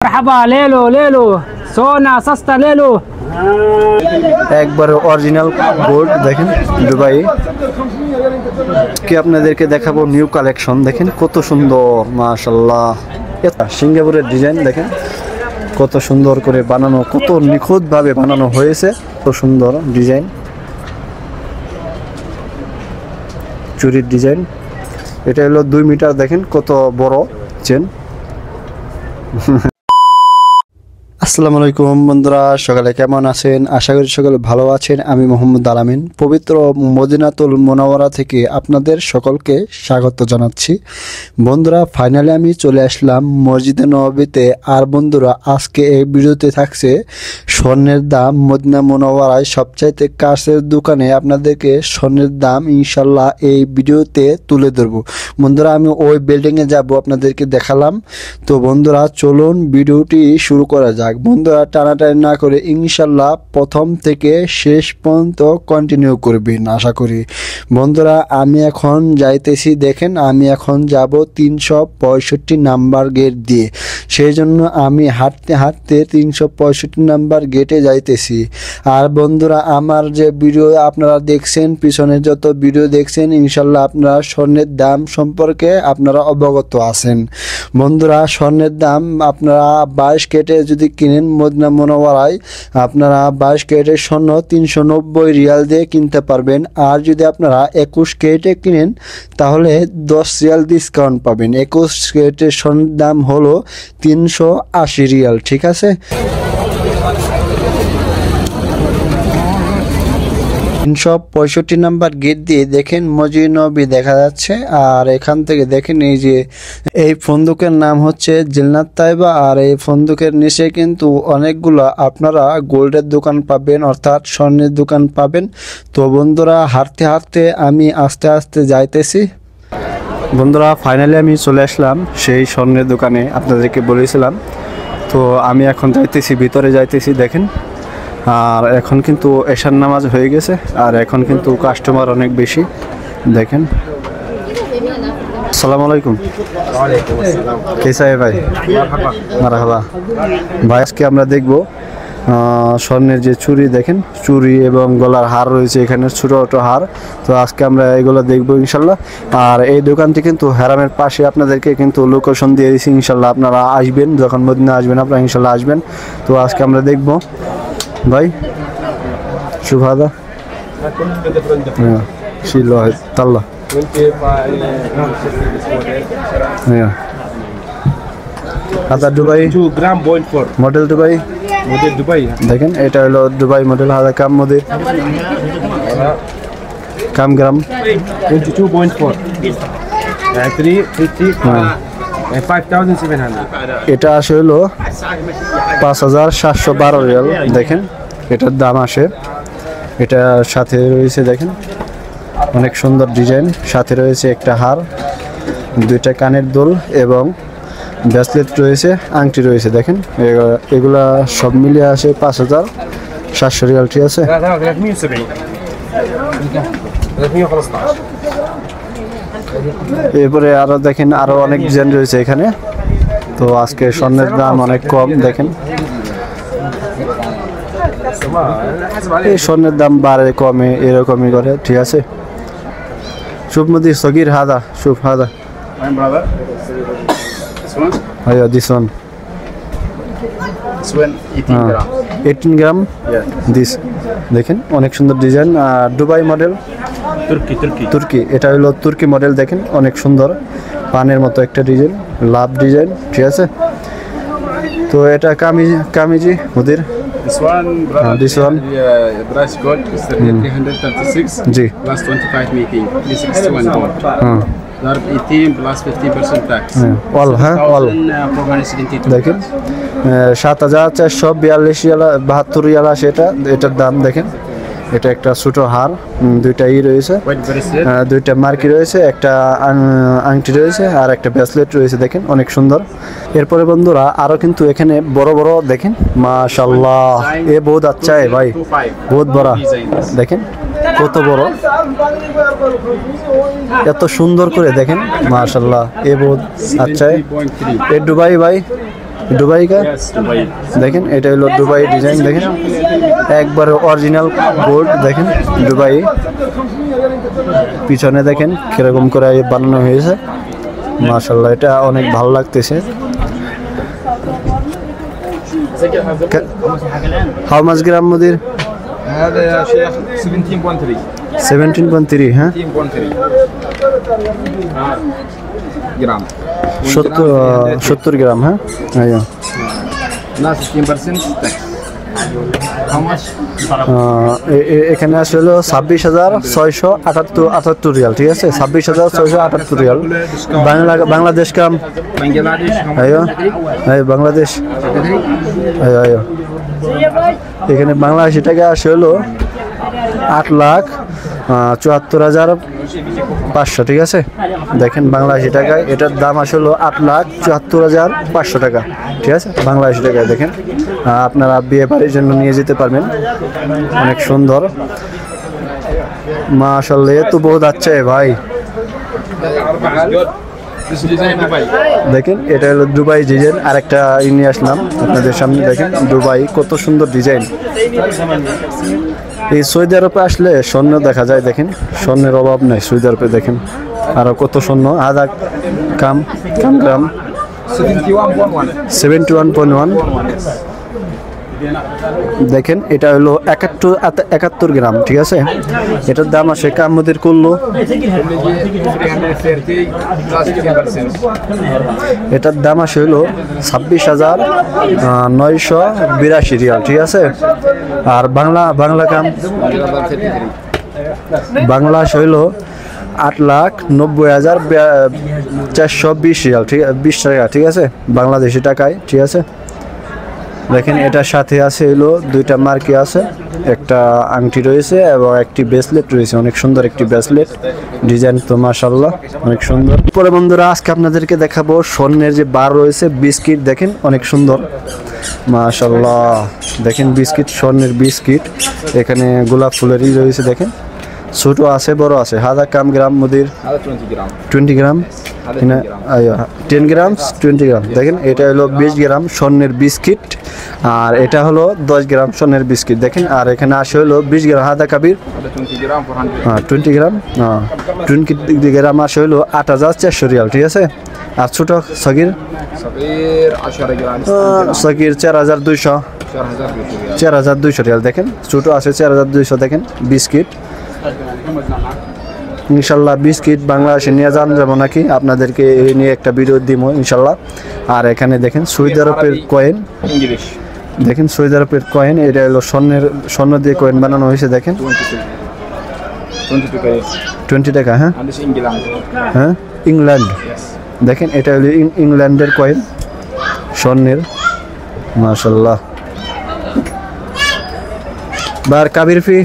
मरहबा ले लो सोना सस्ता ले लो একবার অরিজিনাল গোল্ড দেখেন দুবাই কি আপনাদেরকে দেখাবো নিউ কালেকশন দেখেন কত সুন্দর মাশাআল্লাহ এটা সিঙ্গাপুরের ডিজাইন দেখেন কত সুন্দর করে বানানো কত নিখুঁত ভাবে বানানো হয়েছে কত সুন্দর ডিজাইন চুরির ডিজাইন এটা হলো 2 মিটার দেখেন কত বড় চেন আসসালামু আলাইকুম বন্ধুরা সকালে কেমন আছেন আশা করি সকলে ভালো আছেন আমি মোহাম্মদ আলামিন পবিত্র মদিনাতুল মুনাওয়ারা থেকে আপনাদের সকলকে স্বাগত জানাচ্ছি বন্ধুরা ফাইনালি আমি চলে আসলাম মসজিদে নববীতে আর বন্ধুরা আজকে এই ভিডিওতে থাকছে স্বর্ণের দাম মদিনা মুনাওয়ারায় সবচাইতে কাছের দোকানে আপনাদেরকে স্বর্ণের দাম ইনশাআল্লাহ এই ভিডিওতে তুলে ধরব বন্ধুরা আমি ওই বিল্ডিং এ যাব আপনাদেরকে দেখালাম তো বন্ধুরা চলুন ভিডিওটি শুরু করা যাক বন্ধুরা টানাটানি না করে ইনশাআল্লাহ প্রথম থেকে শেষ পর্যন্ত কন্টিনিউ করবেন আশা করি বন্ধুরা আমি এখন যাইতেছি দেখেন আমি এখন যাব 365 নাম্বার গেট দিয়ে সেই জন্য আমি হাঁটতে হাঁটতে 365 নাম্বার গেটে যাইতেছি আর বন্ধুরা আমার যে ভিডিও আপনারা দেখছেন পিছনে যত ভিডিও দেখছেন ইনশাআল্লাহ আপনারা স্বর্ণের দাম সম্পর্কে আপনারা অবগত আছেন বন্ধুরা স্বর্ণের দাম আপনারা 22 কেটে যদি কিনেন মদিনা মুনাওয়ারায় আপনারা 22 ক্যারেটের স্বর্ণ 390 রিয়াল দিয়ে কিনতে পারবেন আর যদি আপনারা 21 ক্যারেটে কিনেন তাহলে 10 রিয়াল ডিসকাউন্ট পাবেন 21 ক্যারেটের স্বর্ণের দাম হলো 380 রিয়াল ঠিক আছে 365 নাম্বার গেট দিয়ে দেখেন মসজিদ নববী দেখা যাচ্ছে আর এখান থেকে দেখেন এই যে এই ফন্দকের নাম হচ্ছে জিন্নাত তাইবা আর এই ফন্দকের নিচে কিন্তু অনেকগুলো আপনারা গোল্ডের দোকান পাবেন অর্থাৎ স্বর্ণের দোকান পাবেন তো বন্ধুরা হাঁটতে হাঁটতে আমি আস্তে আস্তে যাইতেছি বন্ধুরা ফাইনালি আমি চলে আসলাম সেই স্বর্ণের দোকানে আপনাদেরকে বলেছিলাম তো আমি এখন যাইতেছি ভিতরে যাইতেছি দেখেন আর এখন কিন্তু এশার নামাজ হয়ে গেছে আর এখন কিন্তু কাস্টমার অনেক বেশি দেখেন আসসালামু আলাইকুম कैसा है भाई মারহাবা ভাই আজকে আমরা দেখব স্বর্ণের যে চুড়ি দেখেন চুড়ি এবং গলার হার রয়েছে এখানে ছোট ছোট হার তো আজকে আমরা এগুলো দেখব ইনশাআল্লাহ আর এই দোকানটি কিন্তু হারামের পাশে আপনাদেরকে কিন্তু লোকেশন দিয়ে দিয়েছি ইনশাআল্লাহ আপনারা আসবেন যখন মদিনা আসবেন আপনারা ইনশাআল্লাহ আসবেন তো আজকে আমরা দেখব भाई شوف هذا شيل واحد طلع هذا دبي 2 جرام 0.4 موديل دبي দেখেন এটা হলো দুবাই মডেল هذا كم موديل كم গ্রাম 22.4 5700 এটা আসে হলো 5712 রিয়াল দেখেন এটার দাম আসে এটা সাথে রয়েছে দেখেন অনেক সুন্দর ডিজাইন সাথে রয়েছে একটা হার দুইটা কানের দুল এবং ব্রেসলেট রয়েছে আংটি রয়েছে দেখেন এগুলা সব মিলিয়ে আসে 5700 রিয়াল ঠিক আছে এরপরে আরো দেখেন আরো অনেক ডিজাইন রয়েছে এখানে তো আজকে স্বর্ণের দাম অনেক কম দেখেন এই স্বর্ণের দাম বাড়ে কমে এরকমই করে ঠিক আছে শুভ মদি সগির হাদা শুভ হাদা আয়া দিস ওয়ান 18 গ্রাম দিস দেখেন অনেক সুন্দর ডিজাইন দুবাই মডেল তুর্কি এটা হলো তুর্কি মডেল দেখেন অনেক সুন্দর পানের মতো একটা ডিজাইন লাভ ডিজাইন ঠিক আছে তো এটা কামিজি মুদির this one price gold is 336 G plus 25 making 361 gold ضرب 18 plus 50% tax all all 472 দেখেন 7442 রিয়াল 72 রিয়াল সেটা এটার দাম দেখেন এটা একটা ছোট হার দুইটাই রয়েছে দুইটা মার্কি রয়েছে একটা আংটি রয়েছে আর একটা ব্রেসলেট রয়েছে দেখেন অনেক সুন্দর এরপরে বন্ধুরা আরো কিন্তু এখানে বড় বড় দেখেন মাশাআল্লাহ এ বহুত আচ্ছা है भाई बहुत बड़ा দেখেন কত বড় এত সুন্দর করে দেখেন মাশাআল্লাহ এ বহুত আচ্ছা है এ দুবাই ভাই দুবাই কা Yes, Dubai. দেখেন এটা হলো দুবাই ডিজাইন দেখেন একবারে অরিজিনাল গোল্ড দেখেন দুবাই পিছনে দেখেন কিরকম করে বানানো হয়েছে মাশাআল্লাহ এটা অনেক ভালো লাগতেছে হাউ মাচ গ্রাম মুদির هذا يا شيخ 17.3 17.3 হ্যাঁ 17.3 جرام 70 গ্রাম হ্যাঁ আইয়া لا 16% tax how much এখানে আসলে 26,678 রিয়াল ঠিক আছে 26,678 রিয়াল বাংলাদেশ কাম بنجلاديش how much আইয়া এই বাংলাদেশ আইয়া আইয়া এখানে বাংলাদেশি টাকা আসে হলো 8,74,500 ঠিক আছে দেখেন বাংলাদেশি টাকায় এটার দাম আসলে 8,74,500 টাকা ঠিক আছে বাংলাদেশি টাকায় দেখেন আপনারা বিয়ে বাড়ির জন্য নিয়ে যেতে পারবেন অনেক সুন্দর মাশাআল্লাহ এ তো বহুত আচ্ছা ভাই this design Dubai দেখেন এটা হলো দুবাই ডিজাইন আরেকটা নিয়ে আসলাম আপনাদের সামনে দেখেন দুবাই কত সুন্দর ডিজাইন এই সৌদি আরবে আসলে স্বর্ণ দেখা যায় দেখেন স্বর্ণের অভাব নাই সৌদি আরবে দেখেন আরো কত স্বর্ণ আধা কাম গ্রাম 71.1 দেখেন এটা হলো 71 গ্রাম ঠিক আছে এটার দাম আসে কামুদের করলো 330 plus 15% এটার দাম আসে হলো 26,982 রিয়াল ঠিক আছে আর বাংলা কাম বাংলা আসে হলো 8,90,420 রিয়াল ঠিক 20 টাকা ঠিক আছে বাংলাদেশি টাকায় ঠিক আছে দেখেন এটার সাথে আছে হলো দুইটা মার্কি আছে একটা আংটি রয়েছে এবং একটি ব্রেসলেট রয়েছে অনেক সুন্দর একটি ব্রেসলেট ডিজাইন তো মাশাআল্লাহ অনেক সুন্দর পরে বন্ধুরা আজকে আপনাদেরকে দেখাবো স্বর্ণের যে বার রয়েছে বিস্কিট দেখেন অনেক সুন্দর মাশাআল্লাহ দেখেন বিস্কিট স্বর্ণের বিস্কিট এখানে গোলাপ ফুলেরই রয়েছে দেখেন ছোট আছে বড় আছে হাজার কাম গ্রাম মুদির هذا 20 جرام 20 গ্রাম 10 গ্রাম 20 গ্রাম দেখেন এটা হলো 20 গ্রাম স্বর্ণের বিস্কিট আর এটা হলো 10 গ্রাম স্বর্ণের বিস্কিট দেখেন আর এখানে আসে হলো 20 গ্রাম হাদা কাবির هذا 20 جرام 400 হ্যাঁ 20 গ্রাম 20 গ্রাম আসে হলো 8,400 রিয়াল ঠিক আছে আর ছোট সগির صغير 10 جرام সগির 4,200 4,200 রিয়াল দেখেন ছোট আছে 4,200 দেখেন বিস্কিট ইনশাল্লাহ বিস্কিট বাংলাদেশে নিয়ে যাবো নাকি আপনাদেরকে এই নিয়ে একটা ভিডিও দিব ইনশাল্লাহ আর এখানে দেখেন সৌদি আরবের কয়েন انجلش দেখেন সৌদি আরবের কয়েন এটা হলো স্বর্ণ দিয়ে কয়েন বানানো হয়েছে দেখেন 20 টাকা হ্যাঁ عندش انجلاند হ্যাঁ ইংল্যান্ড দেখেন এটা হলো ইংল্যান্ডের কয়েন স্বর্ণের মাশাআল্লাহ বার কাবির ফি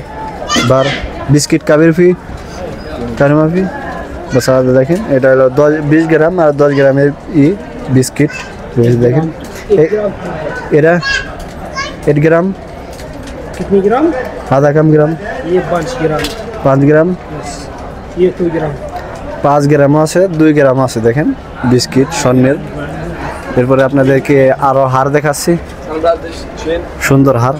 বার বিস্কিট কাবির ফি কারমা ফি বস আর দেখেন এটা হলো 20 গ্রাম আর 10 গ্রামের বিস্কিট দেখেন এরা 8 গ্রাম कितनी ग्राम आधा कम ग्राम ये 5 ग्राम 5 ग्राम ये 2 ग्राम 5 গ্রাম আছে 2 গ্রাম আছে দেখেন বিস্কিট স্বর্ণের এরপরে আপনাদেরকে আরো হার দেখাচ্ছি সুন্দর হার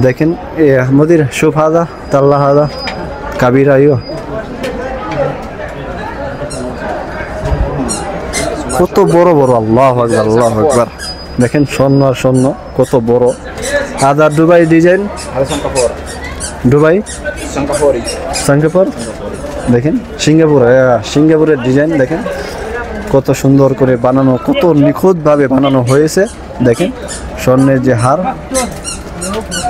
দেখেন এ মদির শুভ হাদা তাল্লা হাদা কাবির আইও কত বড় বড় আল্লাহু আকবার আল্লাহু আকবার দেখেন স্বর্ণ আর স্বর্ণ কত বড় আদা দুবাই ডিজাইন هذا سنغافورة দুবাই سنغافوري সিঙ্গাপুর দেখেন সিঙ্গাপুরের ডিজাইন দেখেন কত সুন্দর করে বানানো কত নিখুঁতভাবে বানানো হয়েছে দেখেন স্বর্ণের যে হার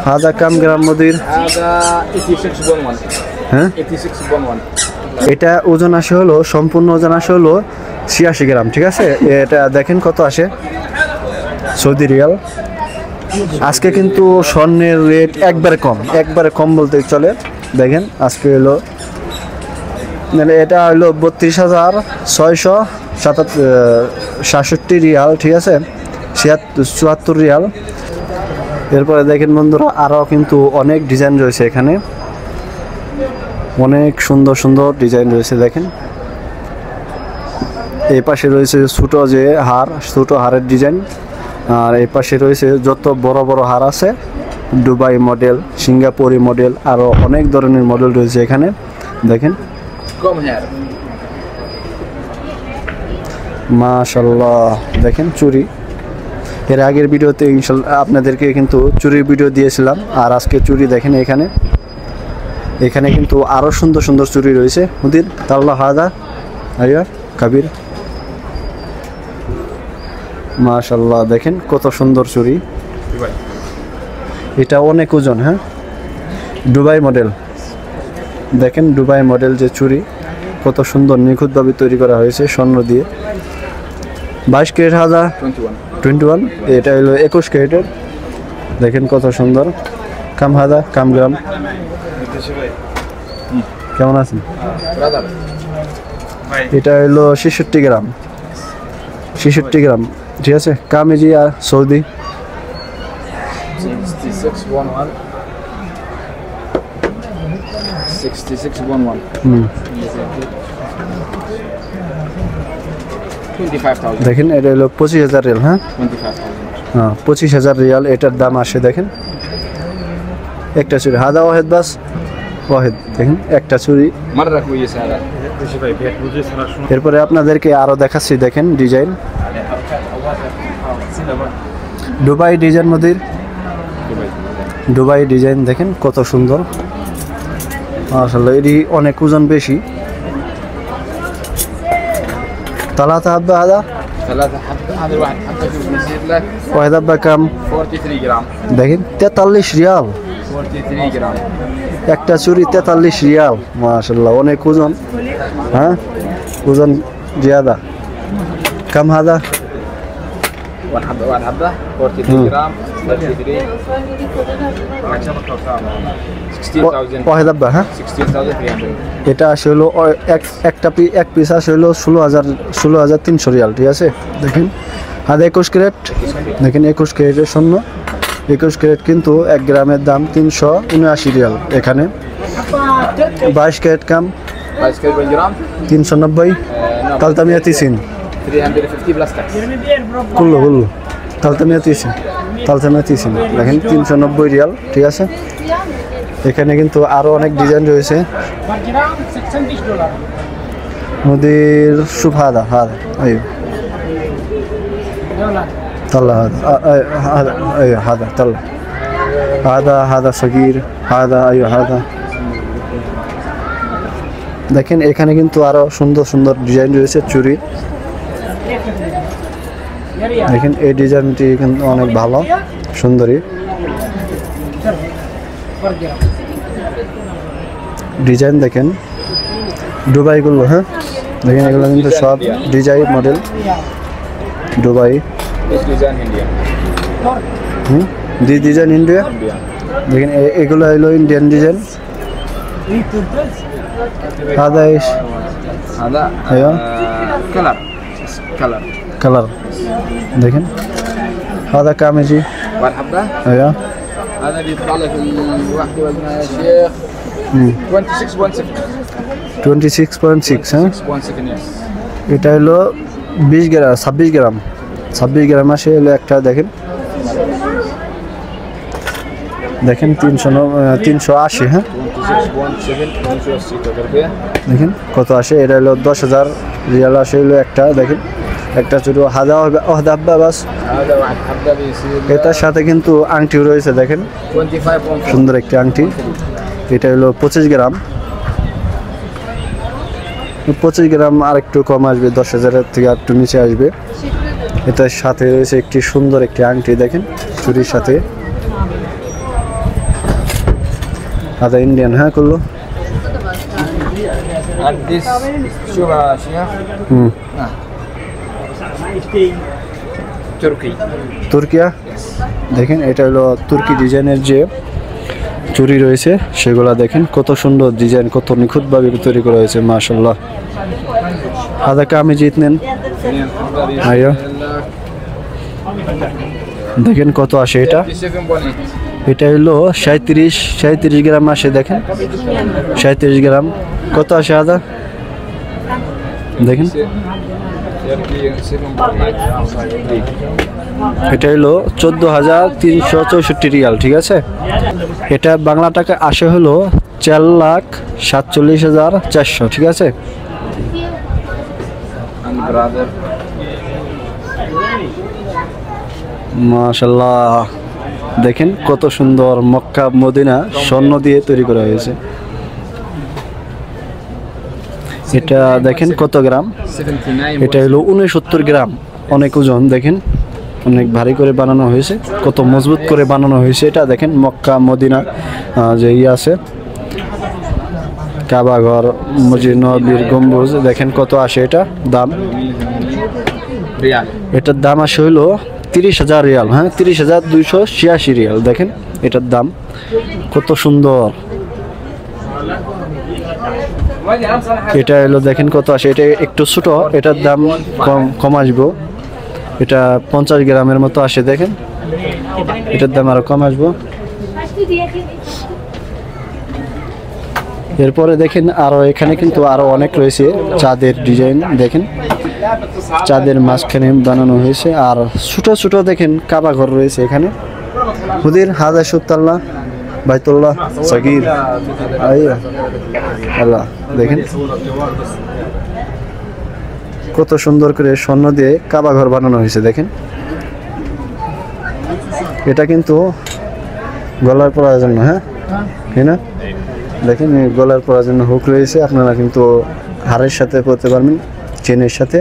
হাদা কাম গ্রাম মদির هذا 86.1 হ্যাঁ 86.1 এটা ওজন আসে হলো সম্পূর্ণ ওজন আসে হলো 86 গ্রাম ঠিক আছে এটা দেখেন কত আসে সৌদি রিয়াল আজকে কিন্তু স্বর্ণের রেট একবারে কম বলতে চলে দেখেন আজকে হলো মানে এটা হলো 32,667 রিয়াল ঠিক আছে 74 রিয়াল এরপরে দেখেন বন্ধুরা আরও কিন্তু অনেক ডিজাইন রয়েছে এখানে অনেক সুন্দর সুন্দর ডিজাইন রয়েছে দেখেন এই পাশে রয়েছে ছোটো যে হার, ছোটো হারের ডিজাইন। আর এই পাশে রয়েছে যত বড় বড় হার আছে, দুবাই মডেল, সিঙ্গাপুরি মডেল, আরও অনেক ধরনের মডেল রয়েছে এখানে দেখেন। Come here. মাশাআল্লাহ দেখেন চুড়ি। এর আগের ভিডিওতে ইনশাল্লাহ আপনাদেরকে কিন্তু চুরির ভিডিও দিয়েছিলাম, আর আজকে চুড়ি দেখেন এখানে। এখানে কিন্তু আরও সুন্দর সুন্দর চুড়ি রয়েছে। মুদির তাল্লা হাদা আইয়া কাবির, মাশাআল্লাহ দেখেন কত সুন্দর চুড়ি। এটা অনেক ওজন, হ্যাঁ দুবাই মডেল। দেখেন দুবাই মডেল যে চুড়ি কত সুন্দর নিখুঁতভাবে তৈরি করা হয়েছে স্বর্ণ দিয়ে। 22 ক্যারেট হাদা 21, এটা হলো 21 ক্যারেটের। দেখেন কত সুন্দর। কাম হাদা কাম গ্রাম। কেমন আছেন? Brother. এটা হলো 66 গ্রাম, 66 গ্রাম, ঠিক আছে। কামেজি আর সৌদি 6611. 6611. 25,000. দেখেন এটা হলো 25,000 রিয়াল, হ্যাঁ 25,000. হ্যাঁ 25,000 রিয়াল এটার দাম আসে। দেখেন একটা চুড়ি হাদা ওয়াহেদ, বাস ওয়াহেদ। দেখেন একটা চুড়ি। مرة كويسة هذا. এরপরে আপনাদেরকে আরও দেখাচ্ছি, দেখেন ডিজাইন দুবাই ডিজাইন মদির, দুবাই ডিজাইন দেখেন কত সুন্দর। মাশাআল্লাহ এটি অনেক ওজন বেশি। তালাতা হাব্বা হাদা 3 حبة. هذا الواحد حبة شوف بيصير لك ওয়াহেদ হাব্বা কাম 43 جرام. দেখেন 43 রিয়াল 43 جرام. একটা চুরি 43 রিয়াল। মাশাআল্লাহ অনেক ওজন, হ্যাঁ ওজন জিয়াদা। কাম হাদা 1 حبة 43 جرام. 33. 16,000. ওয়াহেদ হাব্বা, হ্যাঁ 16,300. এটা আসে হলো এক পিস আসে হলো 16,300 রিয়াল, ঠিক আছে। দেখেন হাদা 21 ক্যারেট, দেখেন 21 ক্যারেটের স্বর্ণ। 21 ক্যারেট কিন্তু 1 গ্রামের দাম 379 রিয়াল এখানে। 22 ক্যারেট কাম 22 كيلو جرام. 390, তালতামিয়া 30 350 بلس تاكس. কুল্লো তালতামিয়া 30, দেখেন 390 রিয়াল, ঠিক আছে। এখানে কিন্তু আরো অনেক ডিজাইন রয়েছে। মুদির শুভ হাদা আইয়ো طلع هذا ايوه هذا طلع هذا صغير هذا ايوه هذا। দেখেন এখানে কিন্তু আরো সুন্দর সুন্দর ডিজাইন রয়েছে চুড়ি। দেখেন এই ডিজাইনটি কিন্তু অনেক ভালো সুন্দরী ডিজাইন। দেখেন দুবাই গুলো, হ্যাঁ দেখেন এগুলো কিন্তু সব design model Dubai. ايش ديزاين هندية؟ Design India. দেখেন এগুলো হলো ইন্ডিয়ান ডিজাইন। هذا ايش؟ هذا ايوه كلر. কালার। দেখেন هذا كام يجي؟ 1 حبة. ايوه هذا بيطلع لك الواحدة وزنها يا شيخ 26.6. 26.6, হ্যাঁ 6.6 yes. এটা হলো 20 গ্রাম 26 গ্রাম আসে হলো একটা। দেখেন দেখেন 380, হ্যাঁ 26.7 580 تقريبا. দেখেন কত আসে। এটা হলো 10,000 রিয়াল আসে হলো একটা। দেখেন একটা ছোট হাদা হাব্বা বাস। هذا 1 حبة بيصير এটার সাথে কিন্তু আংটিও রয়েছে। দেখেন 25.4. সুন্দর একটি আংটি। এটা হলো 25 গ্রাম। 25 গ্রাম আর একটু কম আসবে, 10,000 থেকে একটু নিচে আসবে। এটার সাথে রয়েছে একটি সুন্দর একটি আংটি। দেখেন চুরির সাথে আদা ইন্ডিয়ান, হ্যাঁ করলো। And this شوف يا شيخ تركي. তুর্কিয়া। দেখেন এটা হলো তুর্কি ডিজাইনের যে চুরি রয়েছে সেগুলা দেখেন কত সুন্দর ডিজাইন, কত নিখুঁতভাবে তৈরি করা হয়েছে মাশাআল্লাহ। আদা কামি জিতনেন 2 حبة আইয়ো। بيصير لك দেখেন কত আসে এটা। 57.8. এটা হলো 37 গ্রাম আসে। দেখেন 37 গ্রাম কত আসে আদা। দেখেন এটা হলো 14,364 রিয়াল, ঠিক আছে। এটা বাংলা টাকা আসে হলো 4,47,400, ঠিক আছে। মাশাআল্লাহ, দেখেন কত সুন্দর মক্কা মদিনা স্বর্ণ দিয়ে তৈরি করা হয়েছে। এটা দেখেন কত গ্রাম, 79 এটা হলো 69 গ্রাম, অনেক ওজন, দেখেন অনেক ভারী করে বানানো হয়েছে, কত মজবুত করে বানানো হয়েছে। এটা দেখেন মক্কা মদিনা যে আছে কাবা ঘর, মসজিদ নববীর গম্বুজ, দেখেন কত আসে এটা দাম। রিয়াল। এটার দাম আসে হইলো 30,000 রিয়াল, হ্যাঁ 30,286 রিয়াল, দেখেন এটার দাম কত সুন্দর। এটা হলো দেখেন কত আসে, এটা একটু ছোট, এটার দাম কম আসবো, এটা 50 গ্রামের মতো আসে, দেখেন এটার দাম আরো কম আসবো। এরপরে দেখেন আরো এখানে কিন্তু আরো অনেক রয়েছে চাঁদের ডিজাইন, দেখেন চাঁদের মাঝখানে বানানো হয়েছে। আর ছোট ছোট দেখেন কাবা ঘর রয়েছে এখানে। হুদির হাজার সুত্তাল্লাহ বাইতুল্লাহ সাগির আল্লাহ, দেখেন কত সুন্দর করে স্বর্ণ দিয়ে কাবা ঘর বানানো হয়েছে, দেখেন এটা কিন্তু গলার পরার জন্য, হ্যাঁ তাই না, দেখেন এই গলার পরার জন্য হুক রয়েছে, আপনারা কিন্তু হারের সাথে পরতে পারবেন, চেনের সাথে।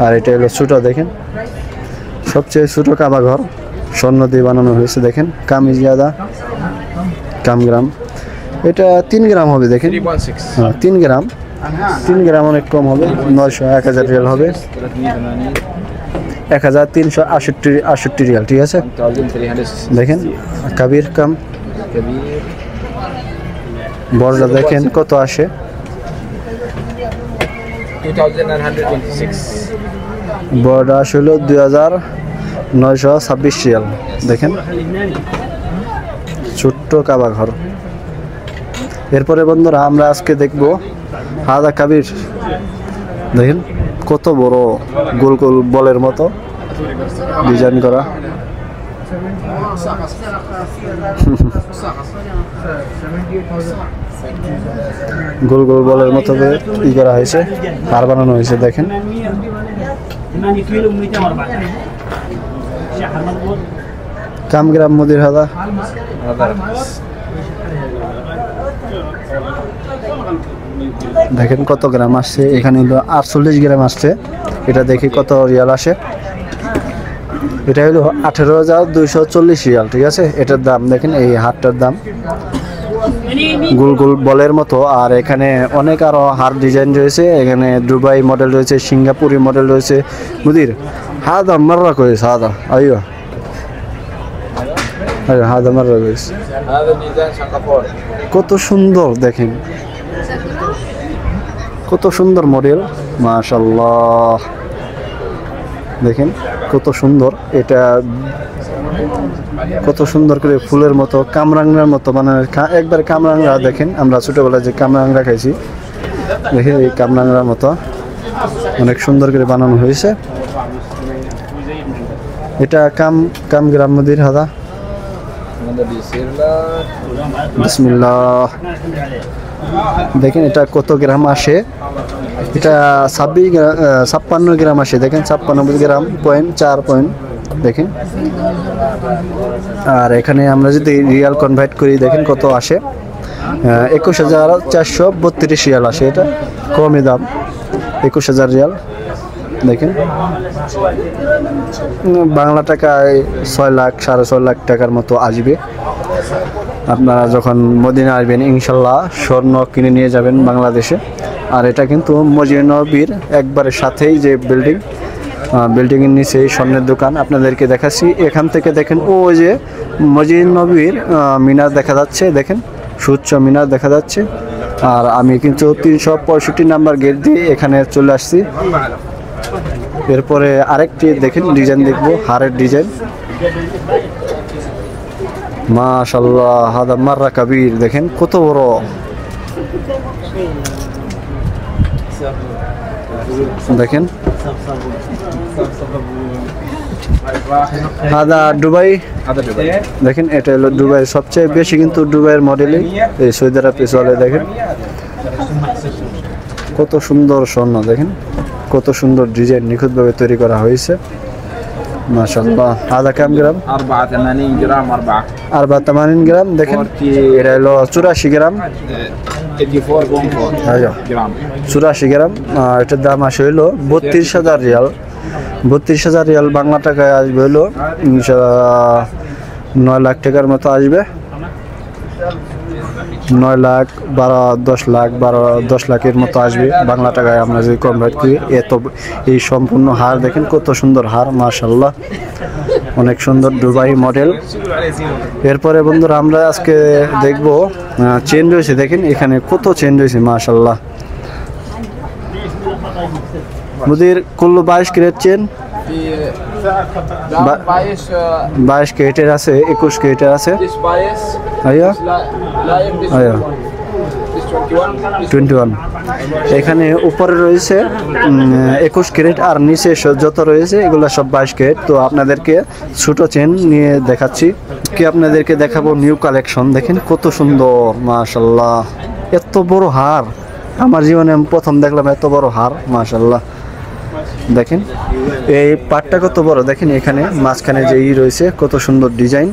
আর এটা হলো ছোট, দেখেন সবচেয়ে ছোট কাবা ঘর স্বর্ণ দিয়ে বানানো হয়েছে, দেখেন কামিজিয়াদা কাম গ্রাম, এটা 3 গ্রাম হবে, দেখেন 316 হ্যাঁ 3 গ্রাম অনেক কম হবে, 900-1000 রিয়াল হবে, 1368 রিয়াল, ঠিক আছে। 1360 দেখেন কাবির কাম كبير বড়টা দেখেন কত আসে, 2926 বড়টা আসলে 2926 রিয়াল, দেখেন ছোট্ট কাবা ঘর। এরপরে বন্ধুরা আমরা আজকে দেখব হাদা কাবির, দেখেন কত বড় গোল গোল বলের মতো ডিজাইন করা, গোল গোল বলের মতো ই করা হয়েছে, হার বানানো হয়েছে, দেখেন কামগ্রাম মদির হাদা। দেখেন কত গ্রাম আসছে, এখানে হলো 48 গ্রাম আসছে, এটা দেখি কত রিয়াল আসে, এটা হলো 18,240 রিয়াল, ঠিক আছে। এটার দাম দেখেন, এই হারটার দাম গোল গোল বলের মতো। আর এখানে অনেক আরো হার ডিজাইন রয়েছে, এখানে দুবাই মডেল রয়েছে, সিঙ্গাপুরি মডেল রয়েছে। মুদির হাদা মাররা কইস, হাদা আইয়ো আইয়ো হাদা মাররা কইস, هذا ميزان شنغافورة কত সুন্দর দেখেন, কত সুন্দর মডেল, মাশাআল্লাহ দেখেন কত সুন্দর। এটা কত সুন্দর করে ফুলের মতো কামরাঙ্গার মতো, মানে একবার কামরাঙ্গা, দেখেন আমরা ছোটবেলায় যে কামরাঙ্গা খাইছি, দেখেন এই কামরাঙ্গার মতো অনেক সুন্দর করে বানানো হয়েছে। এটা কাম গ্রাম মদির হাদা। هذا بيصير له বিসমিল্লাহ, দেখেন এটা কত গ্রাম আসে, এটা 56 গ্রাম আসে, দেখেন 56 গ্রাম পয়েন্ট 4 পয়েন্ট, দেখেন। আর এখানে আমরা যদি রিয়াল কনভার্ট করি, দেখেন কত আসে, 21,432 রিয়াল আসে, এটা কমই দাম, 21,000 রিয়াল, দেখেন বাংলা টাকায় 6 লাখ 6.5 লাখ টাকার মতো আসবে। আপনারা যখন মদিনা আসবেন ইনশাল্লাহ স্বর্ণ কিনে নিয়ে যাবেন বাংলাদেশে। আর এটা কিন্তু মসজিদ নববীর একবারে সাথেই যে বিল্ডিংয়ের নিচে স্বর্ণের দোকান আপনাদেরকে দেখাচ্ছি। এখান থেকে দেখেন ওই যে মসজিদ নববীর মিনার দেখা যাচ্ছে, দেখেন সুউচ্চ মিনার দেখা যাচ্ছে। আর আমি কিন্তু 365 নাম্বার গেট দিয়ে এখানে চলে আসছি। এরপরে আরেকটি দেখেন ডিজাইন দেখবো, হারের ডিজাইন, মাশাআল্লাহ হাদা মাররা কাবির, দেখেন কত বড়, দেখেন আদা দুবাই هذا دبي দেখেন এটা হলো দুবাই সবচেয়ে বেশি কিন্তু দুবাইয়ের মডেলই এই সৌদি আরবে চলে দেখেন কত সুন্দর স্বর্ণ দেখেন কত সুন্দর ডিজাইন নিখুঁতভাবে তৈরি করা হয়েছে মাশাআল্লাহ আদা كم গ্রাম 84 جرام 4 84 গ্রাম দেখেন এটা হলো 84 গ্রাম 84.4 আচ্ছা جرام 84 গ্রাম এটার দাম আসে হলো 32000 রিয়াল 32000 রিয়াল বাংলা টাকায় আসবে হলো 9 লাখ টাকার মতো আসবে 9 লাখ 10 লাখ 10 লাখের মতো আসবে বাংলা টাকায় আমরা যদি কনভার্ট করি এত এই সম্পূর্ণ হার দেখেন কত সুন্দর হার মাশাআল্লাহ অনেক সুন্দর দুবাই মডেল এরপরে বন্ধুরা আমরা আজকে দেখব চেন রয়েছে দেখেন এখানে কত চেন রয়েছে মাশাআল্লাহ মুদির কুল্লু 22 ক্যারেট চেন في ده بايش 22 ক্যারেটের আছে 21 ক্যারেটের আছে ديش بايش আইয়া لا يمدش আইয়া 21 21 এখানে উপরে রয়েছে 21 ক্যারেট আর নিচে যত রয়েছে এগুলো সব 22 ক্যারেট তো আপনাদেরকে ছোট চেন নিয়ে দেখাচ্ছি কি আপনাদেরকে দেখাবো নিউ কালেকশন দেখেন কত সুন্দর মাশাআল্লাহ এত বড় হার আমার জীবনে আমি প্রথম দেখলাম এত বড় হার মাশাআল্লাহ দেখেন এই পাটটা কত বড় দেখেন এখানে মাঝখানে যে ই রয়েছে কত সুন্দর ডিজাইন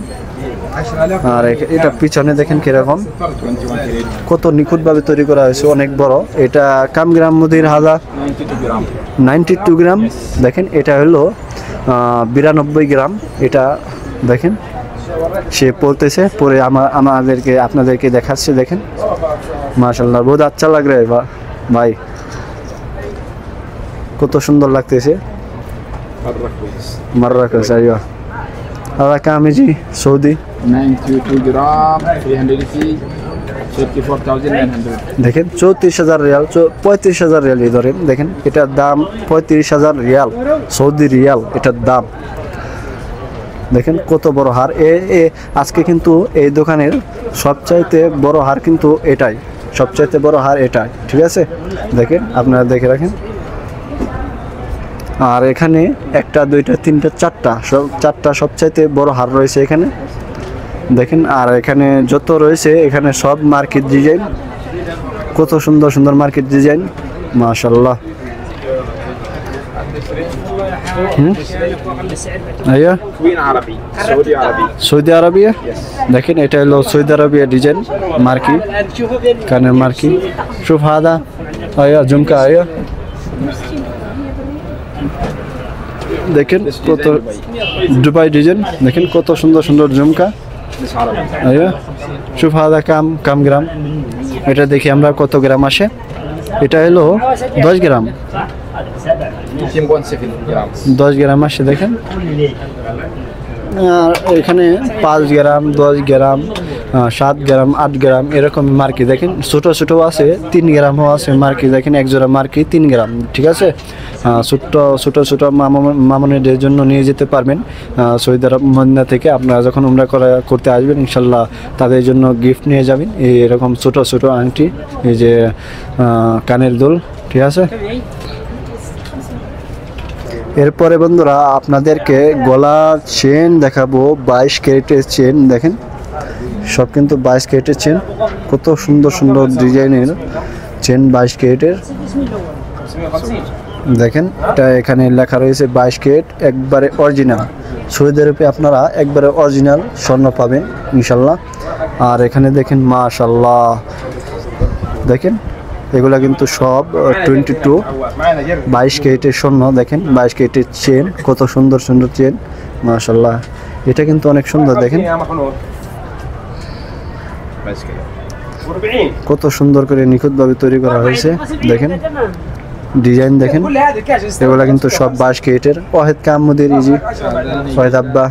আর এটা পিছনে দেখেন কিরকম কত নিখুঁতভাবে তৈরি করা হয়েছে অনেক বড় এটা কাম গ্রাম মুদির হাজার 92 গ্রাম দেখেন এটা হলো 92 গ্রাম এটা দেখেন সে পড়তেছে পরে আমাদেরকে আপনাদেরকে দেখাচ্ছে দেখেন মাশাআল্লাহ বহুত আচ্ছা লাগ রে ভাই কত সুন্দর লাগতেছে মার্রাকেশ আইয়া هذا كام يجي سعودي 92 جرام 334,900 দেখেন 34000 রিয়াল 35000 রিয়াল ধরেন দেখেন এটার দাম 35000 রিয়াল সৌদি রিয়াল এটার দাম দেখেন কত বড় হার আজকে কিন্তু এই দোকানের সবচাইতে বড় হার কিন্তু এটাই সবচাইতে বড় হার এটাই ঠিক আছে দেখেন আপনারা দেখে রাখেন আর এখানে একটা দুইটা তিনটা চারটা সবচাইতে বড় হার রয়েছে এখানে দেখেন আর এখানে যত রয়েছে এখানে সব মার্কেট ডিজাইন কত সুন্দর সুন্দর মার্কেট ডিজাইন মাশাআল্লাহ আইয়া وين عربي سعودي عربي সৌদি আরবিয়া দেখেন এটা হলো সৌদি আরবিয়া ডিজাইন মার্কি কানের মার্কি শুভ হাদা আইয়া ঝুমকা আইয়া দেখেন কত দুবাই ডিজাইন দেখেন কত সুন্দর সুন্দর ঝুমকা আইয়া শুভ হাদা কাম গ্রাম এটা দেখি আমরা কত গ্রাম আসে এটা হলো 10 গ্রাম 2.7 جرام 10 গ্রাম আসে দেখেন আর এখানে 5 গ্রাম 10 গ্রাম 7 গ্রাম 8 গ্রাম এরকম মার্কি দেখেন ছোট ছোট আছে 3 গ্রামও আছে মার্কি দেখেন এক জোড়া মার্কি 3 গ্রাম ঠিক আছে ছোট ছোট মামুনিদের জন্য নিয়ে যেতে পারবেন সৌদি আরব মদিনা থেকে আপনারা যখন উমরা করতে আসবেন ইনশাল্লাহ তাদের জন্য গিফট নিয়ে যাবেন এরকম ছোট ছোট আংটি এই যে কানের দুল ঠিক আছে এরপরে বন্ধুরা আপনাদেরকে গলা চেন দেখাবো 22 ক্যারেটের চেন দেখেন সব কিন্তু 22 ক্যারেটের চেন কত সুন্দর সুন্দর ডিজাইনের চেন 22 ক্যারেটের দেখেন এটা এখানে লেখা রয়েছে 22 ক্যারেট একবারে অরিজিনাল সৌদি আরবে আপনারা একবারে অরিজিনাল স্বর্ণ পাবেন ইনশাল্লাহ আর এখানে দেখেন মাশাআল্লাহ দেখেন এগুলা কিন্তু সব 22 ক্যারেটের স্বর্ণ দেখেন 22 ক্যারেটের চেন কত সুন্দর সুন্দর চেন মাশাআল্লাহ এটা কিন্তু অনেক সুন্দর দেখেন কত সুন্দর করে নিখুঁতভাবে তৈরি করা হয়েছে দেখেন ডিজাইন দেখেন এগুলা কিন্তু সব 22 ক্যারেটের ওয়াহিদ কামুদের ইজি ওয়াহিদ আব্বা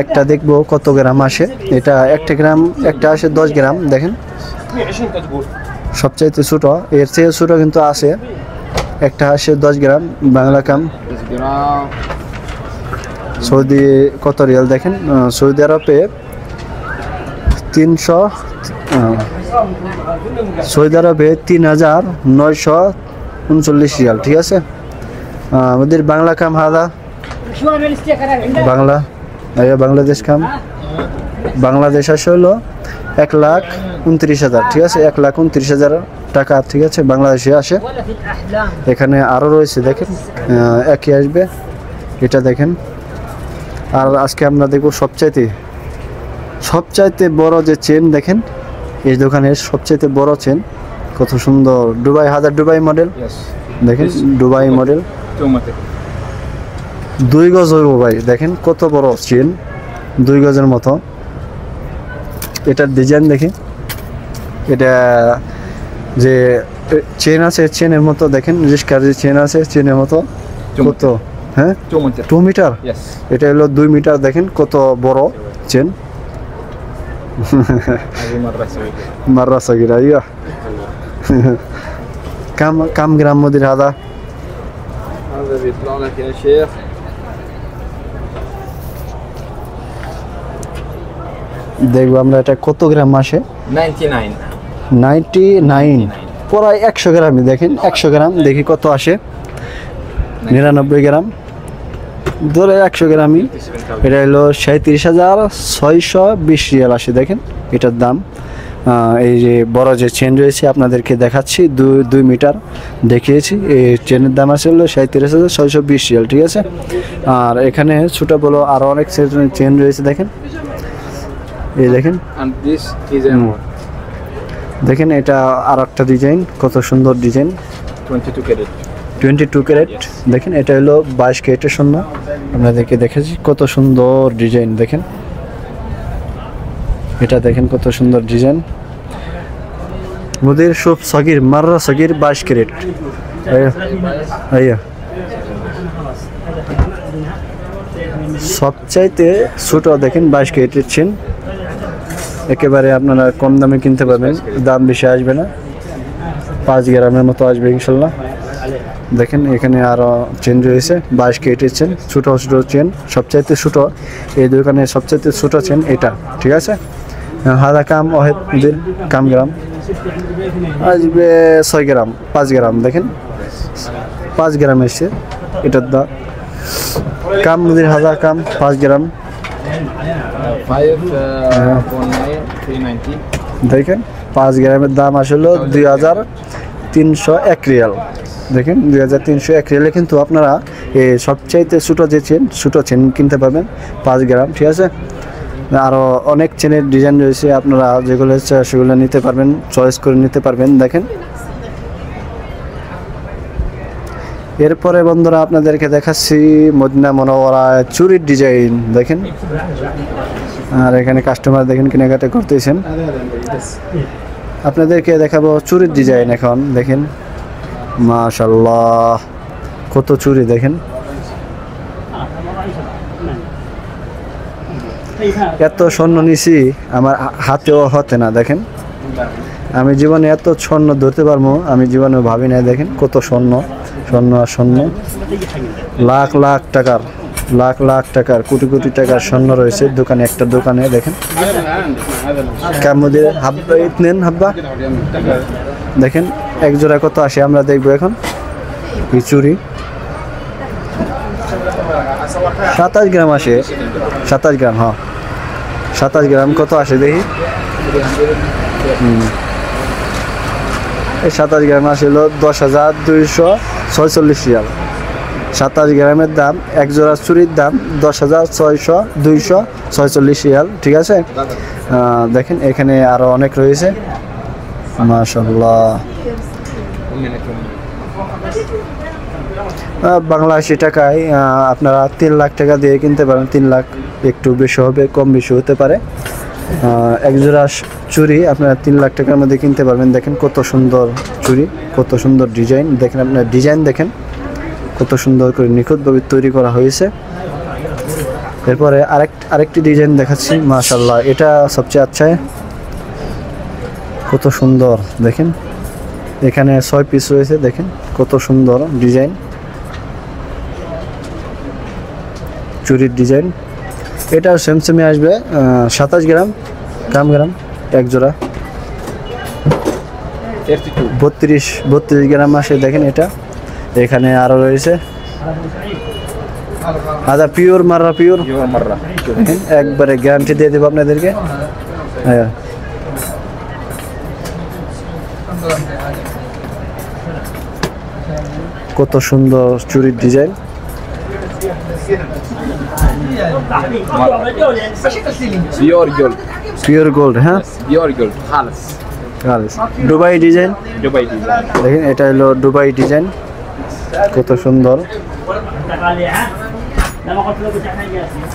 একটা দেখবো কত গ্রাম আসে এটা একটা আসে 10 গ্রাম দেখেন সবচাইতে ছোট এর চেয়ে ছোট কিন্তু আছে একটা আসে 10 গ্রাম বাংলা কাম সৌদি কত রিয়াল দেখেন সৌদি আরবে 300 সৌদি আরবে 3900 39 রিয়াল, ঠিক আছে। আমাদের বাংলা কাম হাদা বাংলা, বাংলাদেশ কাম, বাংলাদেশ আসে হলো 1,29,000, ঠিক আছে, 1,29,000 টাকা, ঠিক আছে, বাংলাদেশে আসে। এখানে আরও রয়েছে দেখেন, একই আসবে, এটা দেখেন। আর আজকে আমরা দেখব সবচাইতে বড় যে চেন দেখেন, এই দোকানের সবচাইতে বড় চেন, কত সুন্দর, দুবাই মডেল দেখেন, দুবাই মডেল 2 গজ হইব ভাই, দেখেন কত বড় চেন, 2 গজের মতো। এটার ডিজাইন দেখি, এটা যে চেন আছে চেনের মতো দেখেন, রিস্কার যে চেন আছে চেনের মতো, কত, হ্যাঁ 2 মিটার, এটা হলো 2 মিটার, দেখেন কত বড় চেন। مرة صغيرة أيوة. كم جرام مدير هذا؟ هذا بيطلع لك يا شيخ দেখবো আমরা এটা কত গ্রাম আসে। 99 প্রায় 100 গ্রামই, দেখেন 100 গ্রাম, দেখি কত আসে। 99 গ্রাম ধরে 100 গ্রামই, এটা হলো 37,620 রিয়াল আসে, দেখেন এটার দাম। এই যে বড় যে চেন রয়েছে আপনাদেরকে দেখাচ্ছি, 2 মিটার দেখিয়েছি, এই চেনের দাম আছে হলো 37,620 রিয়াল, ঠিক আছে। আর এখানে ছোটো বড় আরও অনেক চেন রয়েছে দেখেন, এই দেখেন, দেখেন এটা আর একটা ডিজাইন, কত সুন্দর ডিজাইন, 22 ক্যারেট, দেখেন এটা হলো 22 ক্যারেটের সোনা, আপনাদেরকে দেখেছি কত সুন্দর ডিজাইন, দেখেন এটা দেখেন কত সুন্দর ডিজাইন। মুদির শুভ সগির মাররা সগির 22 ক্যারেট, আইয়া সবচাইতে ছোট দেখেন 22 ক্যারেটের চেন, একেবারে আপনারা কম দামে কিনতে পারবেন, দাম বেশি আসবে না, 5 গ্রামের মতো আসবে ইনশাল্লাহ। দেখেন এখানে আরও চেন রয়েছে, 22 ক্যারেটের চেন, ছোটো ছোটো চেন, সবচাইতে ছোটো এই দোকানে সবচাইতে ছোটো চেন এটা, ঠিক আছে। হাদা কাম ওহেদ মুদির কাম গ্রাম আসবে 6 গ্রাম, 5 গ্রাম, দেখেন 5 গ্রাম এসছে এটার দাম। কাম মুদির হাদা কাম 5 গ্রাম, 5.9 দেখেন 5 গ্রামের দাম আসলে 2,301 রিয়াল, দেখেন 2,301 রিয়ালে কিন্তু আপনারা এই সবচাইতে ছোটো যে চেন, ছোটো চেন কিনতে পারবেন 5 গ্রাম, ঠিক আছে। আরও অনেক চেনের ডিজাইন রয়েছে, আপনারা যেগুলো ইচ্ছা সেগুলো নিতে পারবেন, চয়েস করে নিতে পারবেন, দেখেন। এরপরে বন্ধুরা আপনাদেরকে দেখাচ্ছি মদিনা মুনাওয়ারা চুরির ডিজাইন, দেখেন। আর এখানে কাস্টমার দেখেন কেনাকাটা করতেছেন, আপনাদেরকে দেখাবো চুরির ডিজাইন এখন, দেখেন মাশাআল্লাহ কত চুরি, দেখেন এত স্বর্ণ নিছি আমার হাতেও হতে না, দেখেন আমি জীবনে এত স্বর্ণ ধরতে পারবো আমি জীবনে ভাবি না, দেখেন কত স্বর্ণ, স্বর্ণ আর স্বর্ণ, লাখ লাখ টাকার কোটি কোটি টাকার স্বর্ণ রয়েছে দোকানে, একটা দোকানে, দেখেন কামুদের হাব্বা ইতনেন হাব্বা, দেখেন এক জোড়া কত আসে আমরা দেখবো এখন। এই চুরি 27 গ্রাম আসে, 27 গ্রাম, হ্যাঁ 27 গ্রাম কত আসে দেখি। এই 27 গ্রাম আসলে 10,246 রিয়াল, 27 গ্রামের দাম, এক জোড়া চুরির দাম 10,246 রিয়াল, ঠিক আছে। দেখেন এখানে আরো অনেক রয়েছে মাশাআল্লাহ। বাংলাদেশি টাকায় আপনারা 3 লাখ টাকা দিয়ে কিনতে পারেন, 3 লাখ একটু বেশি হবে, কম বেশি হতে পারে। এক জোড়া চুড়ি আপনারা 3 লাখ টাকার মধ্যে কিনতে পারবেন, দেখেন কত সুন্দর চুড়ি, কত সুন্দর ডিজাইন, দেখেন আপনার ডিজাইন দেখেন কত সুন্দর করে নিখুঁতভাবে তৈরি করা হয়েছে। এরপরে আরেকটি ডিজাইন দেখাচ্ছি মাশাআল্লাহ, এটা সবচেয়ে আচ্ছা, কত সুন্দর, দেখেন এখানে 6 পিস রয়েছে, দেখেন কত সুন্দর ডিজাইন, চুরির ডিজাইন। এটা সেমসেমে আসবে 27 গ্রাম, এক জোড়া 32 গ্রাম আসে দেখেন এটা। এখানে আরো রয়েছে আচ্ছা পিওর মাররা, পিওর مرة একবারে গ্যারান্টি দিয়ে দেবো আপনাদেরকে। হ্যাঁ কত সুন্দর চুরির ডিজাইন। بيور جولد পিওর গোল্ড, হ্যাঁ بيور جولد خالص দুবাই ডিজাইন دبي ديزاين দেখেন, এটা হলো দুবাই ডিজাইন, কত সুন্দর।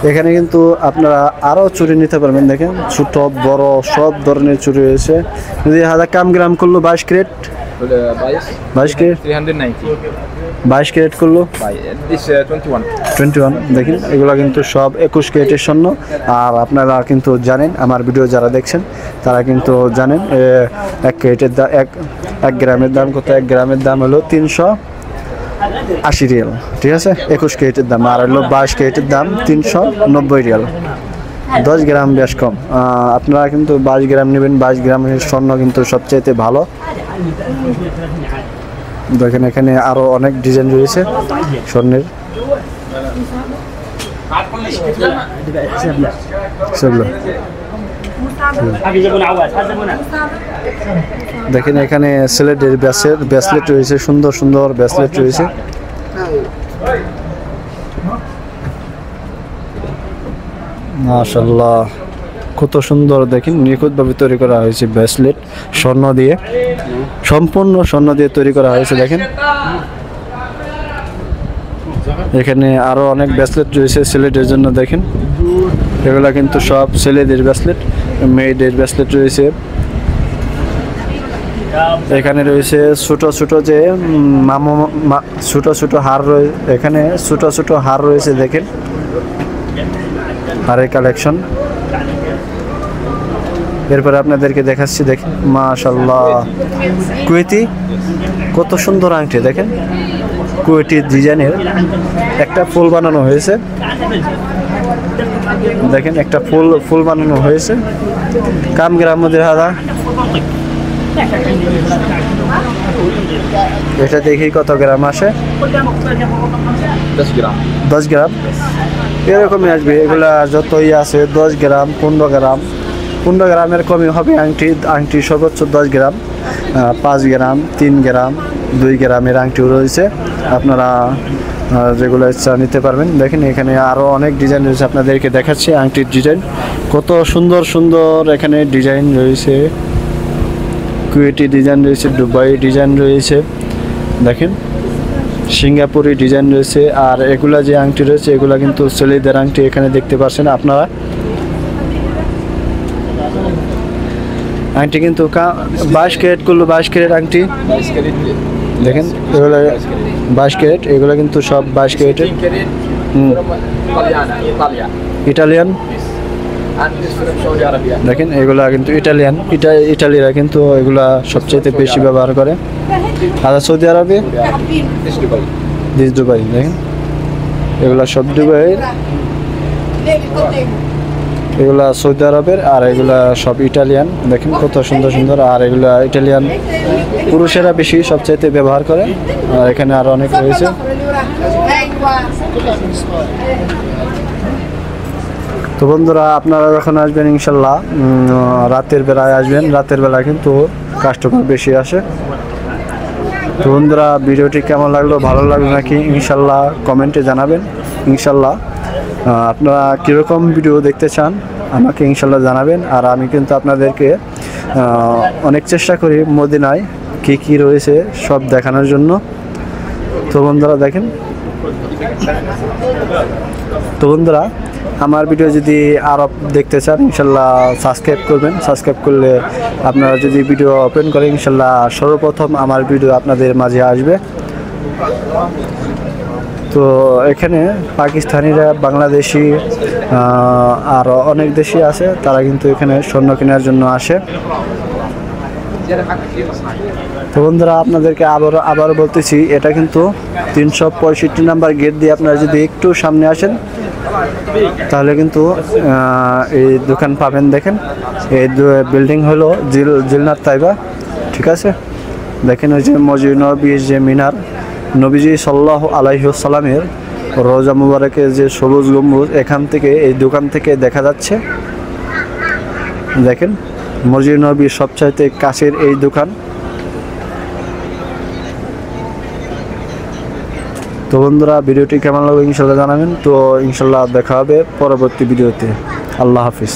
এখানে কিন্তু আপনারা আরো চুরি নিতে পারবেন। দেখেন ছোট বড় সব ধরনের চুরি রয়েছে। যদি 1000 গ্রাম করলো 22 ক্যারেট, بايس 22 ক্যারেট 390 22 ক্যারেট করলো this 21 21। দেখেন এগুলো কিন্তু সব 21 ক্যারেটের স্বর্ণ। আর আপনারা কিন্তু জানেন, আমার ভিডিও যারা দেখছেন তারা কিন্তু জানেন 1 ক্যারেটের দাম, 1 গ্রামের দাম কত। 1 গ্রামের দাম হলো 380 রিয়াল, ঠিক আছে 21 ক্যারেটের দাম। আর হলো 22 ক্যারেটের দাম 390 রিয়াল, 10 গ্রাম বেশ কম। আপনারা কিন্তু 22 গ্রাম নেবেন, 22 গ্রামের স্বর্ণ কিন্তু সবচাইতে ভালো। দেখেন এখানে আরো অনেক ডিজাইন রয়েছে স্বর্ণের। দেখেন এখানে ছেলেদের ব্রেসলেট রয়েছে, সুন্দর সুন্দর ব্রেসলেট রয়েছে। মাশাআল্লাহ কত সুন্দর, দেখেন নিখুঁতভাবে তৈরি করা হয়েছে ব্রেসলেট, স্বর্ণ দিয়ে, সম্পূর্ণ স্বর্ণ দিয়ে তৈরি করা হয়েছে। দেখেন এখানে আরো অনেক ব্রেসলেট রয়েছে ছেলেদের জন্য। দেখেন এগুলা কিন্তু সব ছেলেদের ব্রেসলেট, মেয়েদের ব্রেসলেট রয়েছে। এখানে রয়েছে ছোট ছোট যে ছোট ছোট হার রয়েছে, এখানে ছোট ছোট হার রয়েছে। দেখেন হারের কালেকশন। এরপরে আপনাদেরকে দেখাচ্ছি, দেখেন মাশাআল্লাহ কুয়েতি, কত সুন্দর আংটি। দেখেন কুয়েটি ডিজাইনের একটা ফুল বানানো হয়েছে। দেখেন একটা ফুল বানানো হয়েছে। কাম গ্রাম মধ্যে হাদা, এটা দেখি কত গ্রাম আসে। 10 গ্রাম 10 গ্রাম এরকমই আসবে। এগুলা যতই আছে 10 গ্রাম 15 গ্রাম 15 গ্রামের কমই হবে। আংটি সর্বোচ্চ 10 গ্রাম, 5 গ্রাম 3 গ্রাম 2 গ্রামের আংটিও রয়েছে। আপনারা যেগুলো ইচ্ছা নিতে পারবেন। দেখেন এখানে আরও অনেক ডিজাইন রয়েছে, আপনাদেরকে দেখাচ্ছি আংটির ডিজাইন, কত সুন্দর সুন্দর এখানে ডিজাইন রয়েছে। কুয়েটি ডিজাইন রয়েছে, দুবাই ডিজাইন রয়েছে, দেখেন সিঙ্গাপুরি ডিজাইন রয়েছে। আর এগুলা যে আংটি রয়েছে এগুলা কিন্তু ছেলেদের আংটি, এখানে দেখতে পাচ্ছেন আপনারা। আংটি কিন্তু 22 ক্যারেট করলো, 22 ক্যারেট আংটি। 22 ক্যারেট দেখেন এগুলো 22 ক্যারেট, এগুলো কিন্তু সব 22 ক্যারেটের। ইটালিয়ান দেখেন এগুলা কিন্তু ইটালিয়ান, ইটালিরা কিন্তু এগুলা সবচেয়ে বেশি ব্যবহার করে। আর সৌদি আরবে দুবাই, দেখেন এগুলা সব দুবাইয়ের, এগুলা সৌদি আরবের। আর এগুলা সব ইটালিয়ান, দেখেন কত সুন্দর সুন্দর। আর এগুলা ইটালিয়ান পুরুষেরা বেশি সবচাইতে ব্যবহার করে। আর এখানে আরো অনেক রয়েছে। তো বন্ধুরা আপনারা যখন আসবেন ইনশাল্লাহ রাতের বেলায় আসবেন, রাতের বেলা কিন্তু কাস্টমার বেশি আসে। তো বন্ধুরা ভিডিওটি কেমন লাগলো, ভালো লাগলো নাকি ইনশাল্লাহ কমেন্টে জানাবেন। ইনশাল্লাহ আপনারা কীরকম ভিডিও দেখতে চান আমাকে ইনশাল্লাহ জানাবেন। আর আমি কিন্তু আপনাদেরকে অনেক চেষ্টা করি মদিনায় কী কী রয়েছে সব দেখানোর জন্য। তো বন্ধুরা দেখেন, তো বন্ধুরা আমার ভিডিও যদি আরও দেখতে চান ইনশাল্লাহ সাবস্ক্রাইব করবেন। সাবস্ক্রাইব করলে আপনারা যদি ভিডিও ওপেন করেন ইনশাল্লাহ সর্বপ্রথম আমার ভিডিও আপনাদের মাঝে আসবে। তো এখানে পাকিস্তানিরা, বাংলাদেশি আরও অনেক দেশি আছে, তারা কিন্তু এখানে স্বর্ণ কেনার জন্য আসে। তো বন্ধুরা আপনাদেরকে আবারও বলতেছি, এটা কিন্তু 365 নাম্বার গেট দিয়ে আপনারা যদি একটু সামনে আসেন তাহলে কিন্তু এই দোকান পাবেন। দেখেন এই বিল্ডিং হলো জিলনাত তাইবা, ঠিক আছে। দেখেন ওই যে মসজিদ নববীর যে মিনার, নবীজি সাল্লাল্লাহু আলাইহি ওয়াসাল্লামের রওজা মুবারকের যে সবুজ গম্বুজ এখান থেকে এই দোকান থেকে দেখা যাচ্ছে। দেখেন মসজিদ নববীর সবচাইতে কাছের এই দোকান। তো বন্ধুরা ভিডিওটি কেমন লাগলো ইনশাল্লাহ জানাবেন। তো ইনশাল্লাহ দেখা হবে পরবর্তী ভিডিওতে। আল্লাহ হাফিজ।